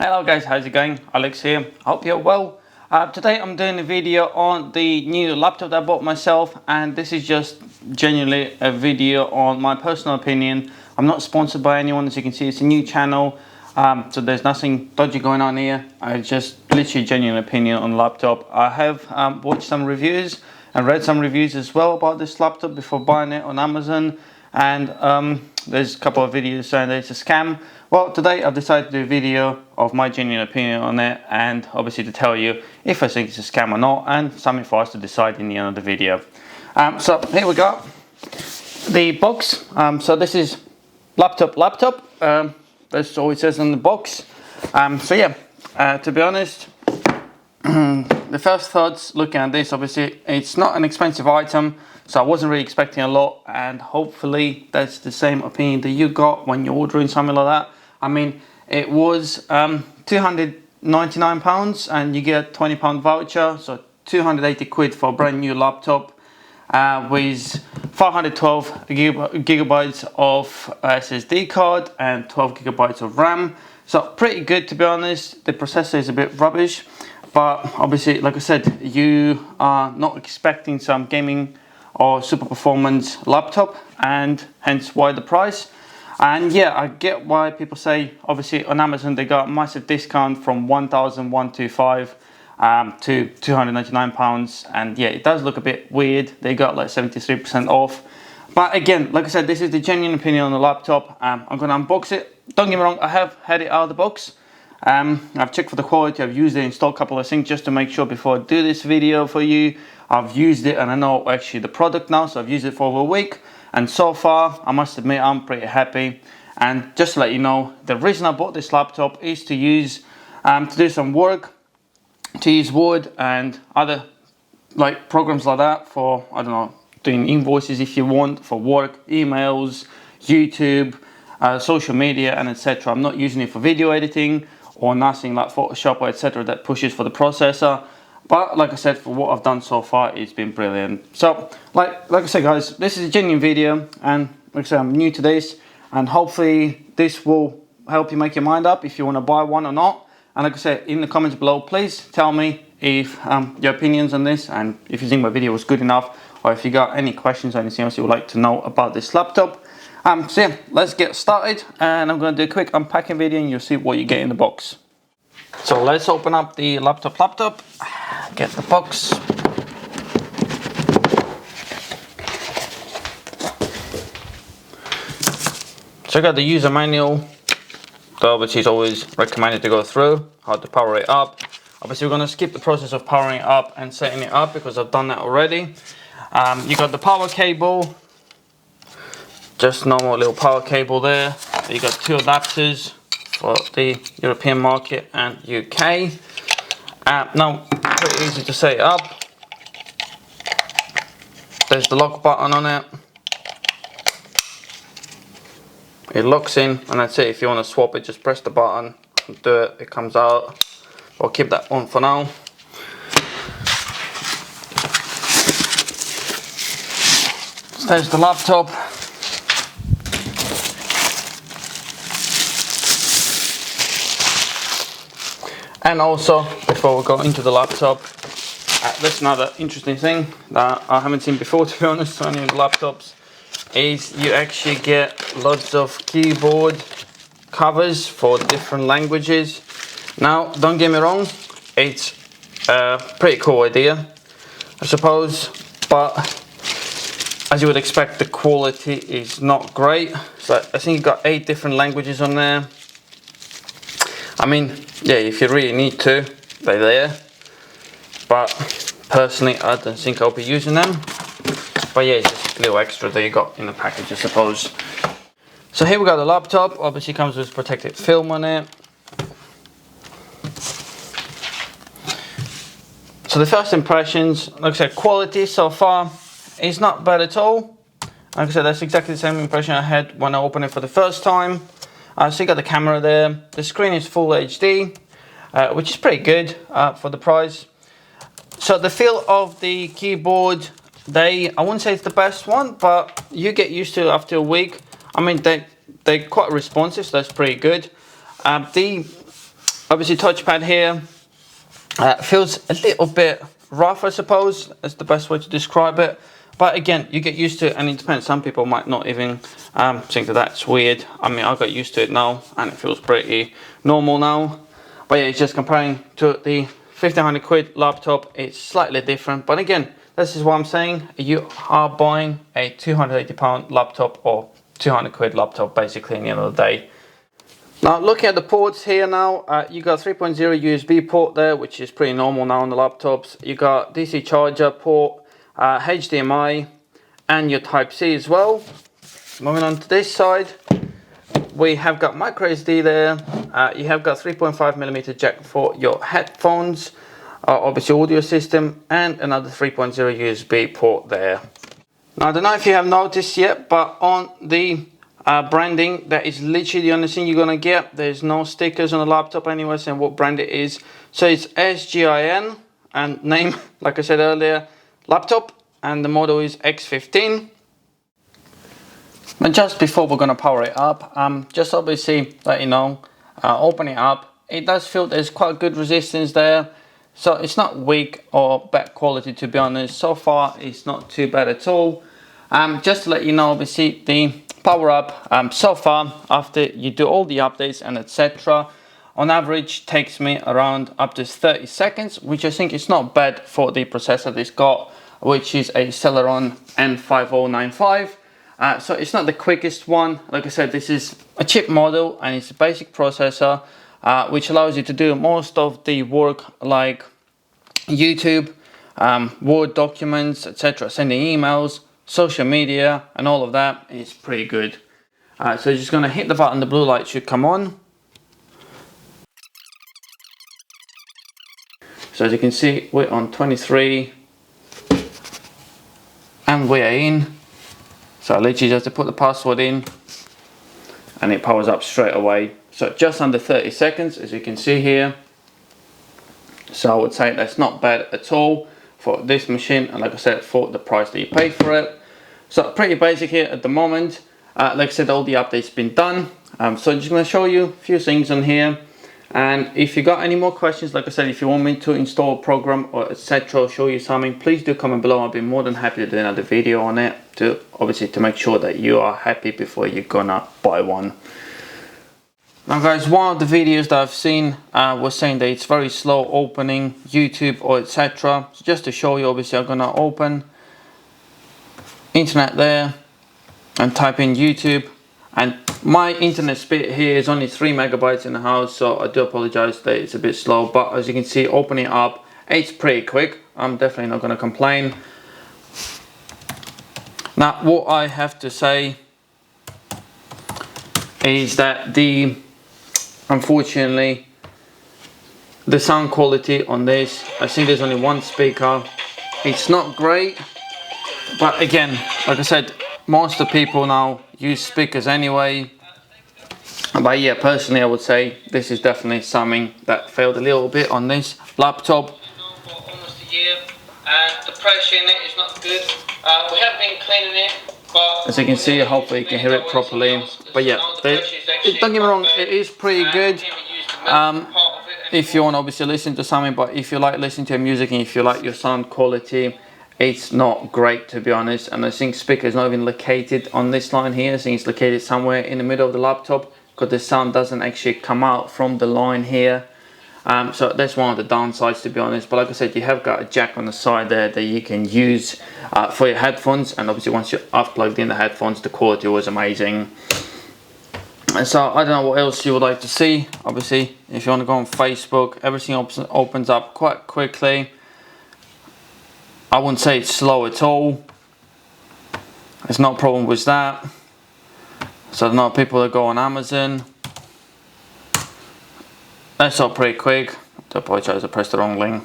Hello guys, how's it going? Alex here. I hope you're well. Today I'm doing a video on the new laptop that I bought myself, and this is just genuinely a video on my personal opinion. I'm not sponsored by anyone, as you can see. It's a new channel, so there's nothing dodgy going on here. I just literally genuine opinion on the laptop. I have watched some reviews and read some reviews as well about this laptop before buying it on Amazon, and there's a couple of videos saying that it's a scam. Well, today I've decided to do a video of my genuine opinion on it, and obviously to tell you if I think it's a scam or not, and something for us to decide in the end of the video. So here we go. The box. So this is laptop. That's all it says on the box. So yeah, to be honest, the first thoughts looking at this, obviously it's not an expensive item, so I wasn't really expecting a lot, and hopefully that's the same opinion that you got when you're ordering something like that. I mean, it was £299 and you get a £20 voucher, so 280 quid for a brand new laptop with 512 gigabytes of SSD card and 12 gigabytes of RAM. So pretty good, to be honest. The processor is a bit rubbish, but obviously, like I said, you are not expecting some gaming or super performance laptop, and hence why the price. And yeah, I get why people say, obviously on Amazon they got a massive discount from £1,125 to £299, and yeah, it does look a bit weird. They got like 73% off. But again, like I said, this is the genuine opinion on the laptop. I'm gonna unbox it. Don't get me wrong, I have had it out of the box. I've checked for the quality, I've used it, installed a couple of things just to make sure before I do this video for you. I've used it and I know actually the product now, so I've used it for over a week, and so far I must admit I'm pretty happy. And just to let you know, the reason I bought this laptop is to use to do some work, to use Word and other like programs like that for, I don't know, doing invoices if you want, for work, emails, YouTube, social media and etc. I'm not using it for video editing or nothing like Photoshop or etc. that pushes for the processor. But like I said, for what I've done so far, it's been brilliant. So like I said guys, this is a genuine video, and like I said, I'm new to this, and hopefully this will help you make your mind up if you want to buy one or not. And like I said, in the comments below, please tell me if your opinions on this, and if you think my video was good enough, or if you got any questions or anything else you would like to know about this laptop. So yeah, let's get started, and I'm going to do a quick unpacking video and you'll see what you get in the box. So let's open up the laptop, get the box. So I got the user manual, which is always recommended to go through, how to power it up. Obviously we're going to skip the process of powering it up and setting it up because I've done that already. You got the power cable, just normal little power cable there. You got two adapters for the European market and UK. Now, pretty easy to set it up. There's the lock button on it. It locks in, and that's it. If you want to swap it, just press the button and do it. It comes out. I'll keep that on for now. So there's the laptop. And also, before we go into the laptop, that's another interesting thing that I haven't seen before, to be honest, on any of the laptops, is you actually get lots of keyboard covers for different languages. Now, don't get me wrong, it's a pretty cool idea, I suppose, but as you would expect, the quality is not great. So I think you've got 8 different languages on there. I mean, yeah, if you really need to, they're there, but personally I don't think I'll be using them. But yeah, it's just a little extra that you got in the package, I suppose. So here we got the laptop. Obviously comes with protective film on it. So the first impressions, like I said, quality so far is not bad at all. Like I said, that's exactly the same impression I had when I opened it for the first time. So you got the camera there. The screen is full HD, which is pretty good for the price. So the feel of the keyboard, I wouldn't say it's the best one, but you get used to it after a week. I mean, they're quite responsive, so that's pretty good. The obviously touchpad here feels a little bit rough, I suppose. That's the best way to describe it. But again, you get used to it, and it depends. Some people might not even think that that's weird. I mean, I got used to it now, and it feels pretty normal now. But yeah, it's just comparing to the 1500 quid laptop, it's slightly different. But again, this is what I'm saying. You are buying a 280 pound laptop or 200 quid laptop, basically, in the end of the day. Now, looking at the ports here now, you got 3.0 USB port there, which is pretty normal now on the laptops. You got DC charger port, HDMI, and your Type-C as well. Moving on to this side, we have got micro SD there. You have got 3.5mm jack for your headphones, obviously audio system, and another 3.0 USB port there. Now, I don't know if you have noticed yet, but on the branding, that is literally the only thing you're gonna get. There's no stickers on the laptop anywhere saying what brand it is. So it's SGIN, and name, like I said earlier, laptop, and the model is x15. And just before we're gonna power it up, just obviously let you know, open it up. It does feel there's quite good resistance there. So it's not weak or bad quality, to be honest. So far, it's not too bad at all. Just to let you know, obviously the power up so far, after you do all the updates and etc., on average takes me around up to 30 seconds, which I think is not bad for the processor this got, which is a Celeron N5095. So it's not the quickest one. Like I said, this is a cheap model and it's a basic processor, which allows you to do most of the work like YouTube, Word documents, etc., sending emails, social media, and all of that. Is pretty good. So you're just going to hit the button, the blue light should come on. So as you can see, we're on 23 and we're in. So I literally just have to put the password in and it powers up straight away. So just under 30 seconds, as you can see here. So I would say that's not bad at all for this machine, and like I said, for the price that you pay for it. So pretty basic here at the moment. Like I said, all the updates been done. So I'm just going to show you a few things on here. And if you got any more questions, like I said, if you want me to install a program or etc., show you something, please do comment below. I'll be more than happy to do another video on it, to obviously to make sure that you are happy before you're gonna buy one. Now guys, one of the videos that I've seen was saying that it's very slow opening YouTube or etc. So just to show you, obviously I'm gonna open internet there and type in YouTube, and my internet speed here is only 3 megabytes in the house, so I do apologize that it's a bit slow, but as you can see, opening up, it's pretty quick. I'm definitely not gonna complain. Now what I have to say is that unfortunately the sound quality on this, I think there's only one speaker, it's not great. But again, like I said, most of the people now use speakers anyway. But yeah, personally I would say this is definitely something that failed a little bit on this laptop. For almost a year, and the pressure in it is not good. We have been cleaning it, but as you can see, hopefully you can hear it properly. But yeah, don't get me wrong, it is pretty good. If you want to obviously listen to something, but if you like listening to music and if you like your sound quality, it's not great, to be honest. And I think speaker is not even located on this line here. I think it's located somewhere in the middle of the laptop, because the sound doesn't actually come out from the line here. So that's one of the downsides, to be honest. But like I said, you have got a jack on the side there that you can use for your headphones, and obviously once I've plugged in the headphones, the quality was amazing. And so I don't know what else you would like to see. Obviously, if you want to go on Facebook, everything opens up quite quickly. I wouldn't say it's slow at all. There's no problem with that. So I don't know, people that go on Amazon, that's all pretty quick. I apologize, I pressed the wrong link.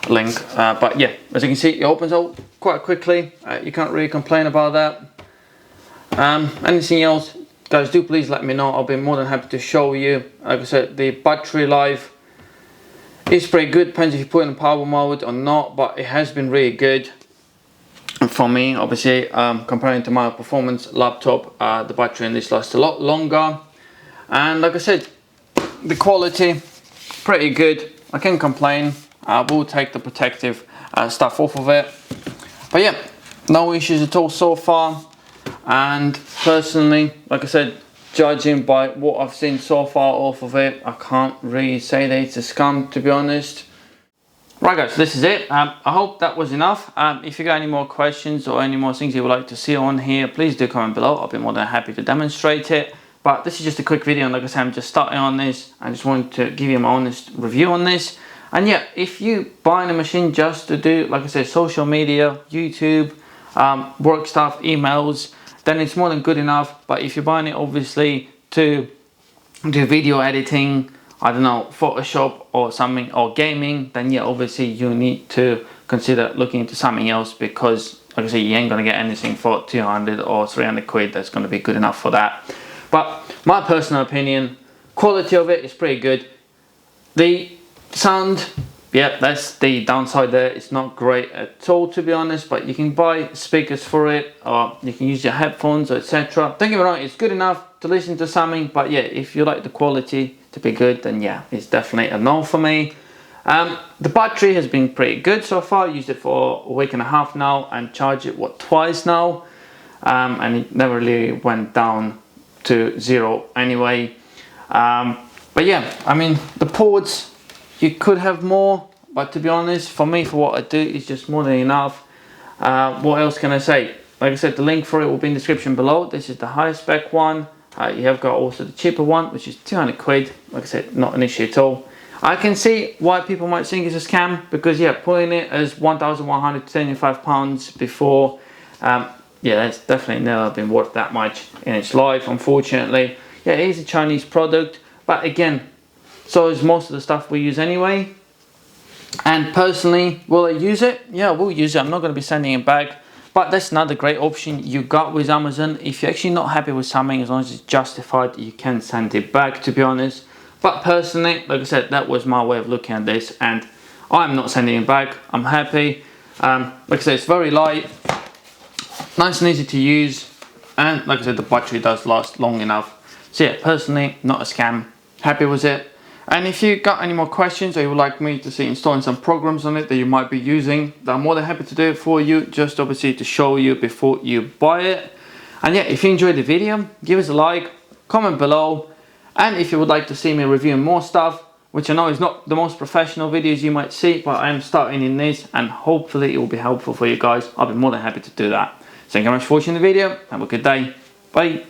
But yeah, as you can see, it opens up quite quickly. You can't really complain about that. Anything else, guys, do please let me know. I'll be more than happy to show you. Like I said, the battery life is pretty good. Depends if you put it in power mode or not, but it has been really good for me. Obviously, comparing to my performance laptop, the battery in this lasts a lot longer. And like I said, the quality pretty good. I can't complain. I will take the protective stuff off of it. But yeah, no issues at all so far. And personally, like I said, judging by what I've seen so far off of it, I can't really say that it's a scam, to be honest. Right guys, this is it. I hope that was enough. If you got any more questions or any more things you would like to see on here, please do comment below. I'll be more than happy to demonstrate it. But this is just a quick video, and like I said, I'm just starting on this. I just wanted to give you my honest review on this. And yeah, if you buying a machine just to do, like I said, social media, YouTube, work stuff, emails, then it's more than good enough. But if you're buying it obviously to do video editing, I don't know, Photoshop or something, or gaming, then yeah, obviously you need to consider looking into something else, because like I say, you ain't gonna get anything for 200 or 300 quid that's gonna be good enough for that. But my personal opinion, quality of it is pretty good. The sound, yeah, that's the downside there. It's not great at all, to be honest, but you can buy speakers for it, or you can use your headphones, etc. Don't get me wrong, it's good enough to listen to something, but yeah, if you like the quality to be good, then yeah, it's definitely a no for me. The battery has been pretty good so far. I used it for a week and a half now, and charged it twice now, and it never really went down to zero anyway. But yeah, I mean, the ports, you could have more, but to be honest, for me, for what I do, it's just more than enough. What else can I say? Like I said, the link for it will be in the description below. This is the higher spec one. You have got also the cheaper one, which is 200 quid. Like I said, not an issue at all. I can see why people might think it's a scam, because yeah, putting it as £1,175 before, yeah, that's definitely never been worth that much in its life, unfortunately. Yeah, it is a Chinese product, but again, so is most of the stuff we use anyway. And personally, will I use it? Yeah, I will use it. I'm not going to be sending it back. But that's another great option you got with Amazon. If you're actually not happy with something, as long as it's justified, you can send it back, to be honest. But personally, like I said, that was my way of looking at this, and I'm not sending it back. I'm happy. Like I said, it's very light, nice and easy to use, and like I said, the battery does last long enough. So yeah, personally, not a scam. Happy with it. And if you got any more questions, or you would like me to see installing some programs on it that you might be using, then I'm more than happy to do it for you, just obviously to show you before you buy it. And yeah, if you enjoyed the video, give us a like, comment below, and if you would like to see me reviewing more stuff, which I know is not the most professional videos you might see, but I am starting in this, and hopefully it will be helpful for you guys. I'll be more than happy to do that. Thank you very much for watching the video. Have a good day. Bye.